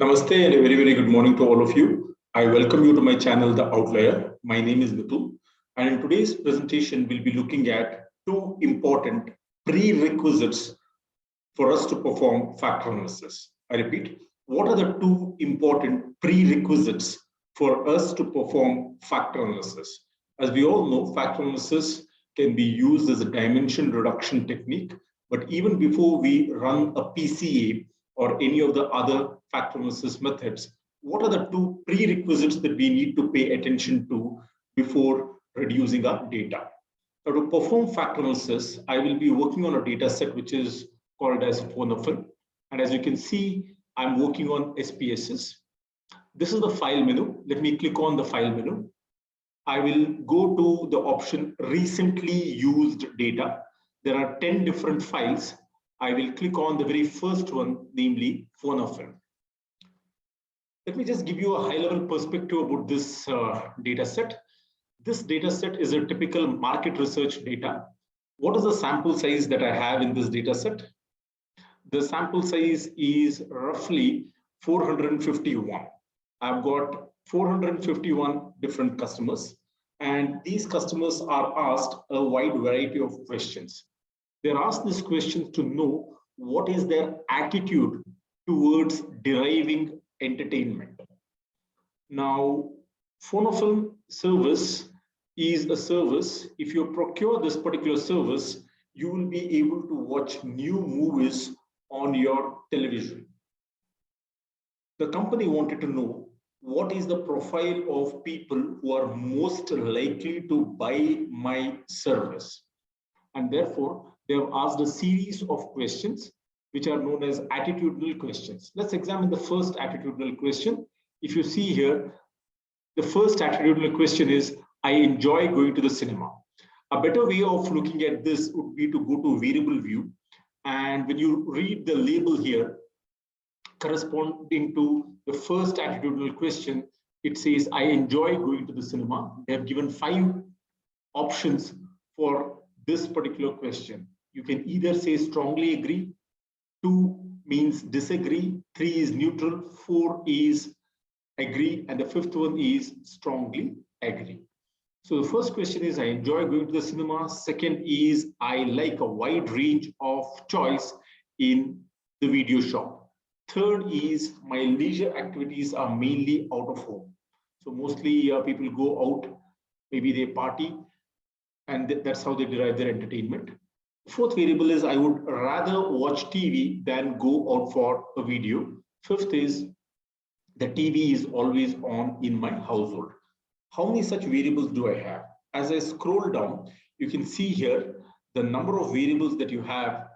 Namaste and a very good morning to all of you. I welcome you to my channel, The Outlier. My name is Mitul, and in today's presentation, we'll be looking at two important prerequisites for us to perform factor analysis. I repeat, what are the two important prerequisites for us to perform factor analysis? As we all know, factor analysis can be used as a dimension reduction technique, but even before we run a PCA or any of the other factor analysis methods, what are the two prerequisites that we need to pay attention to before reducing our data? Now, to perform factor analysis, I will be working on a data set which is called as phonofilm. And as you can see, I'm working on SPSS. This is the file menu. Let me click on the file menu. I will go to the option recently used data. There are 10 different files. I will click on the very first one, namely phonofilm. Let me just give you a high-level perspective about this data set. This data set is a typical market research data. What is the sample size that I have in this data set? The sample size is roughly 451. I've got 451 different customers, and these customers are asked a wide variety of questions. They're asked these questions to know what is their attitude towards deriving entertainment. Now, phonofilm service is a service. If you procure this particular service, you will be able to watch new movies on your television. The company wanted to know what is the profile of people who are most likely to buy my service. And therefore, they have asked a series of questions which are known as attitudinal questions. Let's examine the first attitudinal question. If you see here, the first attitudinal question is, I enjoy going to the cinema. A better way of looking at this would be to go to variable view. And when you read the label here, corresponding to the first attitudinal question, it says, I enjoy going to the cinema. They have given 5 options for this particular question. You can either say strongly agree, 2 means disagree, 3 is neutral, 4 is agree, and the 5th one is strongly agree. So the first question is, I enjoy going to the cinema. Second is, I like a wide range of choice in the video shop. Third is, my leisure activities are mainly out of home. So mostly people go out, maybe they party, and that's how they derive their entertainment. Fourth variable is, I would rather watch TV than go out for a video. Fifth is, the TV is always on in my household. How many such variables do I have? As I scroll down, you can see here the number of variables that you have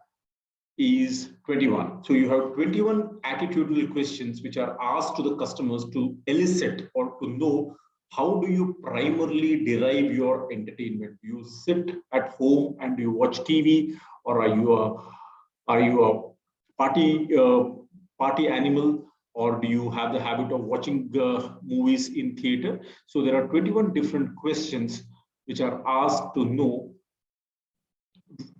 is 21. So you have 21 attitudinal questions which are asked to the customers to elicit or to know how do you primarily derive your entertainment. Do you sit at home and do you watch TV, or are you a party animal? Or do you have the habit of watching movies in theater? So there are 21 different questions which are asked to know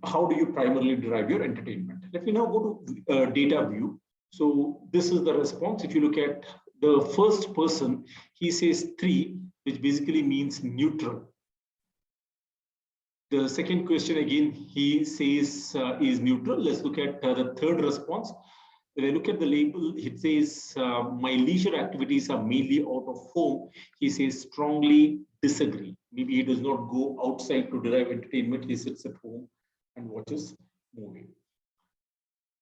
how do you primarily derive your entertainment. Let me now go to data view. So this is the response. If you look at the first person, he says 3, which basically means neutral. The second question again, he says is neutral. Let's look at the third response. When I look at the label, it says, my leisure activities are mainly out of home. He says strongly disagree. Maybe he does not go outside to derive entertainment. He sits at home and watches movie.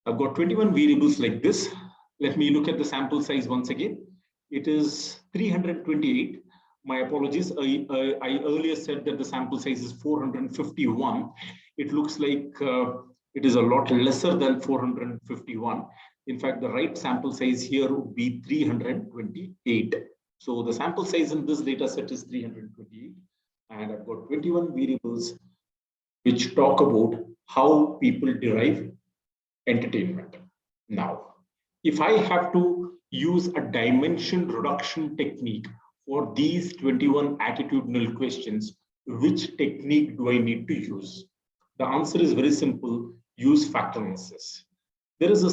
I've got 21 variables like this. Let me look at the sample size once again. It is 328. My apologies. I earlier said that the sample size is 451. It looks like it is a lot lesser than 451. In fact, the right sample size here would be 328. So the sample size in this data set is 328. And I've got 21 variables which talk about how people derive entertainment. Now, if I have to use a dimension reduction technique for these 21 attitudinal questions, which technique do I need to use? The answer is very simple: use factor analysis. There is a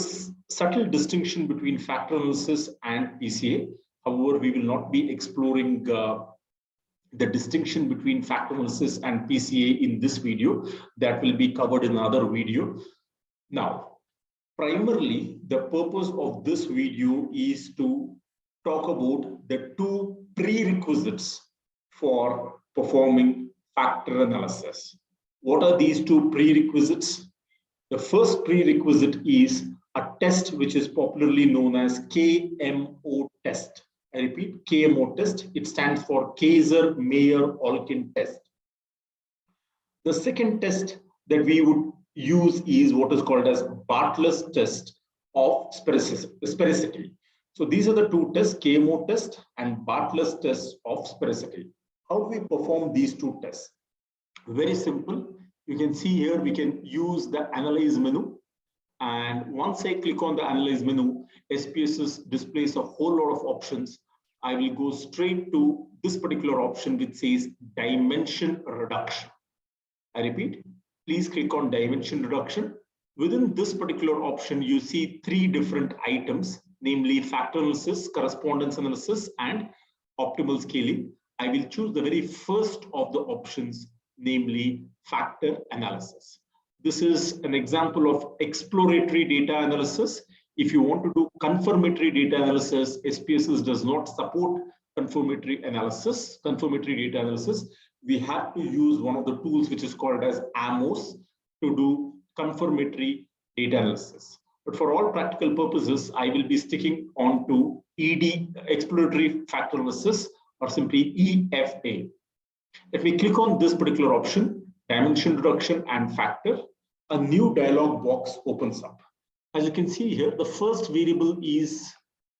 subtle distinction between factor analysis and PCA. However, we will not be exploring the distinction between factor analysis and PCA in this video. That will be covered in another video. Now, primarily, the purpose of this video is to talk about the two prerequisites for performing factor analysis. What are these two prerequisites? The first prerequisite is a test which is popularly known as KMO test. I repeat, KMO test. It stands for Kaiser-Meyer-Olkin test. The second test that we would use is what is called as Bartlett's test of sphericity. So these are the two tests, KMO test and Bartlett's test of sphericity. How do we perform these two tests? Very simple. You can see here we can use the analyze menu. And once I click on the analyze menu, SPSS displays a whole lot of options. I will go straight to this particular option which says dimension reduction. I repeat, please click on dimension reduction. Within this particular option, you see three different items, namely factor analysis, correspondence analysis, and optimal scaling. I will choose the very first of the options, namely factor analysis. This is an example of exploratory data analysis. If you want to do confirmatory data analysis, SPSS does not support confirmatory data analysis. We have to use one of the tools which is called as AMOS to do confirmatory data analysis. But for all practical purposes, I will be sticking on to ED, exploratory factor analysis, or simply EFA. If we click on this particular option, dimension reduction and factor, a new dialog box opens up. As you can see here, the first variable is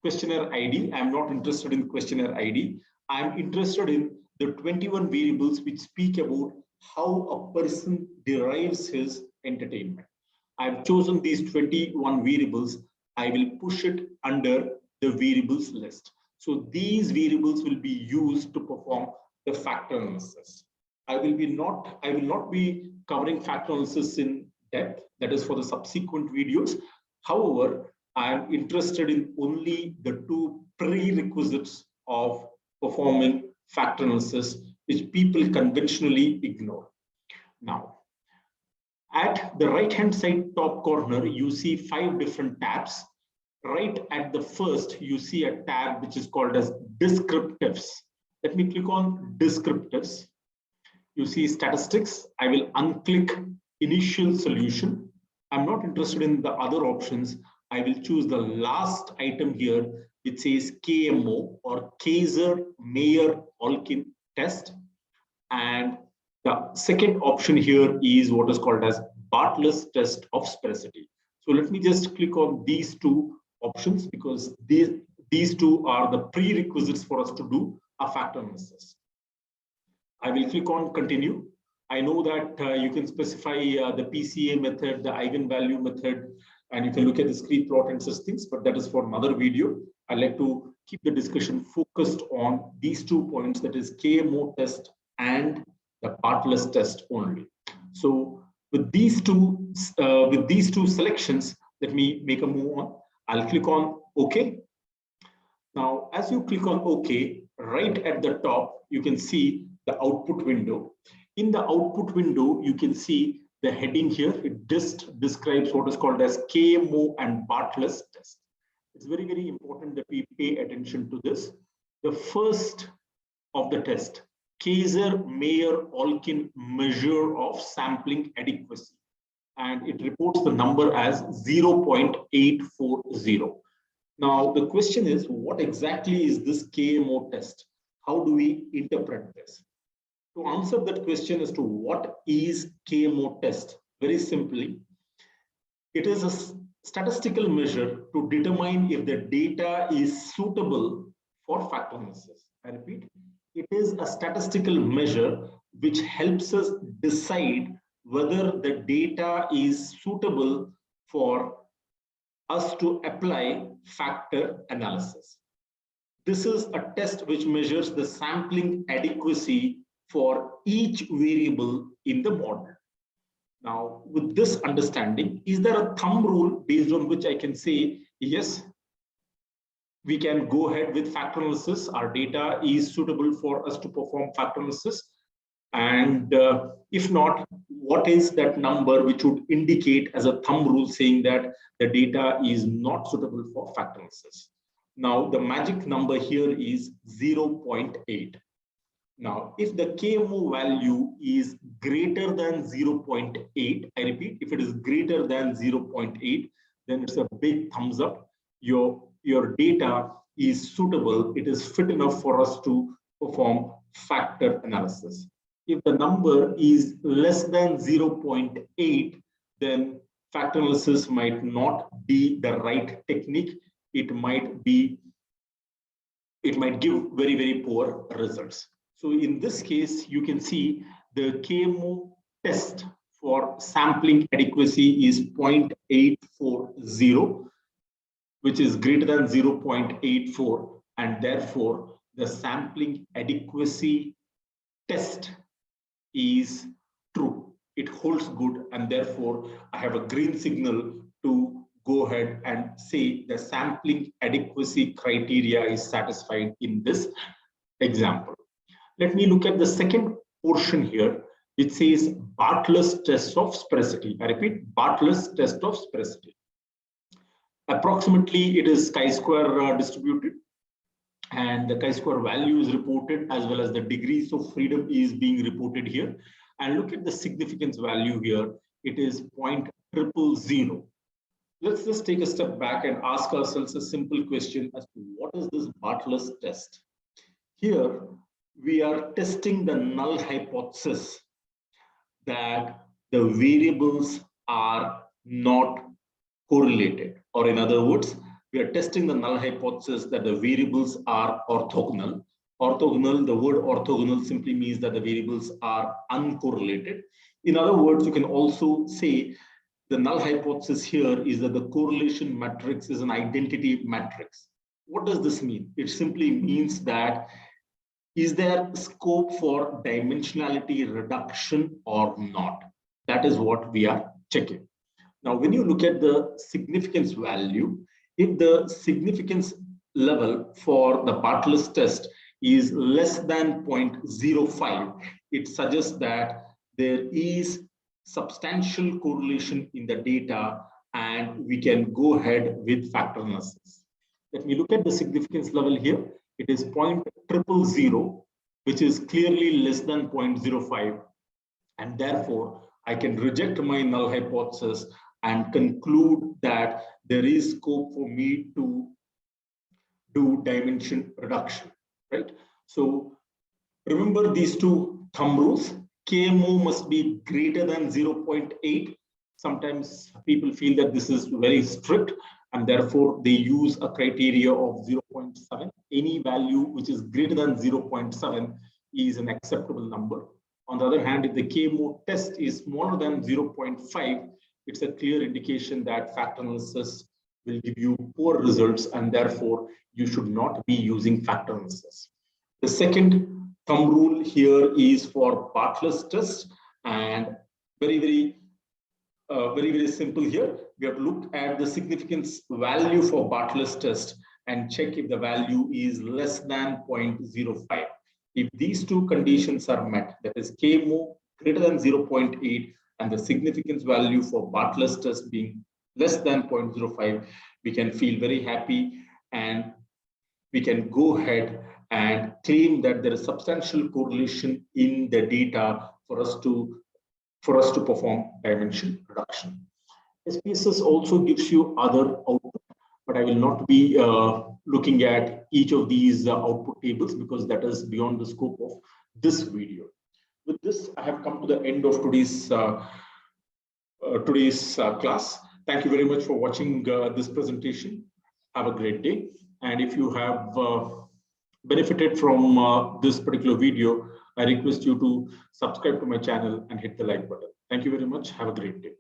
questionnaire ID. I'm not interested in questionnaire ID. I'm interested in the 21 variables which speak about how a person derives his entertainment. I've chosen these 21 variables. I will push it under the variables list. So these variables will be used to perform the factor analysis. I will not be covering factor analysis in depth. That is for the subsequent videos. However, I am interested in only the two prerequisites of performing factor analysis, which people conventionally ignore. Now, at the right-hand side top corner, you see 5 different tabs. Right at the first, you see a tab which is called as descriptives. Let me click on descriptives. You see statistics. I will unclick initial solution. I'm not interested in the other options. I will choose the last item here. It says KMO or Kaiser-Meyer-Olkin test. And the second option here is what is called as Bartlett's test of sphericity. So let me just click on these two options because these two are the prerequisites for us to do a factor analysis. I will click on continue. I know that you can specify the PCA method, the eigenvalue method, and you can look at the discrete plot and such things, but that is for another video. I like to keep the discussion focused on these 2 points, that is KMO test and the Bartlett's test only. So with these two selections, let me make a move on. I'll click on OK. Now, as you click on OK, right at the top, you can see the output window. In the output window, you can see the heading here. It just describes what is called as KMO and Bartlett's test. It's very, very important that we pay attention to this. The first of the test, Kaiser-Meyer-Olkin measure of sampling adequacy, and it reports the number as 0.840. Now, the question is, what exactly is this KMO test? How do we interpret this? To answer that question as to what is KMO test, very simply, it is a statistical measure to determine if the data is suitable for factor analysis. I repeat, it is a statistical measure which helps us decide whether the data is suitable for us to apply factor analysis. This is a test which measures the sampling adequacy for each variable in the model. Now, with this understanding, is there a thumb rule based on which I can say, yes, we can go ahead with factor analysis. Our data is suitable for us to perform factor analysis. And if not, what is that number which would indicate as a thumb rule saying that the data is not suitable for factor analysis? Now, the magic number here is 0.8. Now, if the KMO value is greater than 0.8, I repeat, if it is greater than 0.8, then it's a big thumbs up. Your data is suitable, it is fit enough for us to perform factor analysis. If the number is less than 0.8, then factor analysis might not be the right technique. It might give very, very poor results. So in this case, you can see the KMO test for sampling adequacy is 0.840, which is greater than 0.84, and therefore the sampling adequacy test is true. It holds good, and therefore I have a green signal to go ahead and say the sampling adequacy criteria is satisfied in this example. Let me look at the second portion here. It says Bartlett's test of sphericity. I repeat, Bartlett's test of sphericity. Approximately, it is chi-square distributed, and the chi-square value is reported, as well as the degrees of freedom is being reported here. And look at the significance value here. It is 0.000. Let's just take a step back and ask ourselves a simple question as to what is this Bartlett's test? Here, we are testing the null hypothesis that the variables are not correlated, or in other words, we are testing the null hypothesis that the variables are orthogonal. Orthogonal, the word orthogonal simply means that the variables are uncorrelated. In other words, you can also say the null hypothesis here is that the correlation matrix is an identity matrix. What does this mean? It simply means that is there scope for dimensionality reduction or not? That is what we are checking. Now, when you look at the significance value, if the significance level for the Bartlett's test is less than 0.05, it suggests that there is substantial correlation in the data and we can go ahead with factor analysis. Let me look at the significance level here. It is 0.000, which is clearly less than 0.05, and therefore I can reject my null hypothesis and conclude that there is scope for me to do dimension reduction, right? So remember these two thumb rules. KMO must be greater than 0.8. Sometimes people feel that this is very strict, and therefore they use a criteria of 0.7. Any value which is greater than 0.7 is an acceptable number. On the other hand, if the KMO test is smaller than 0.5, it's a clear indication that factor analysis will give you poor results, and therefore you should not be using factor analysis. The second thumb rule here is for Bartlett's test, and very simple here. We have to look at the significance value for Bartlett's test and check if the value is less than 0.05. If these two conditions are met, that is KMO greater than 0.8 and the significance value for Bartlett's test being less than 0.05, we can feel very happy and we can go ahead and claim that there is substantial correlation in the data for us to perform dimension reduction. SPSS also gives you other output, but I will not be looking at each of these output tables because that is beyond the scope of this video. With this, I have come to the end of today's class. Thank you very much for watching this presentation. Have a great day. And if you have benefited from this particular video, I request you to subscribe to my channel and hit the like button. Thank you very much. Have a great day.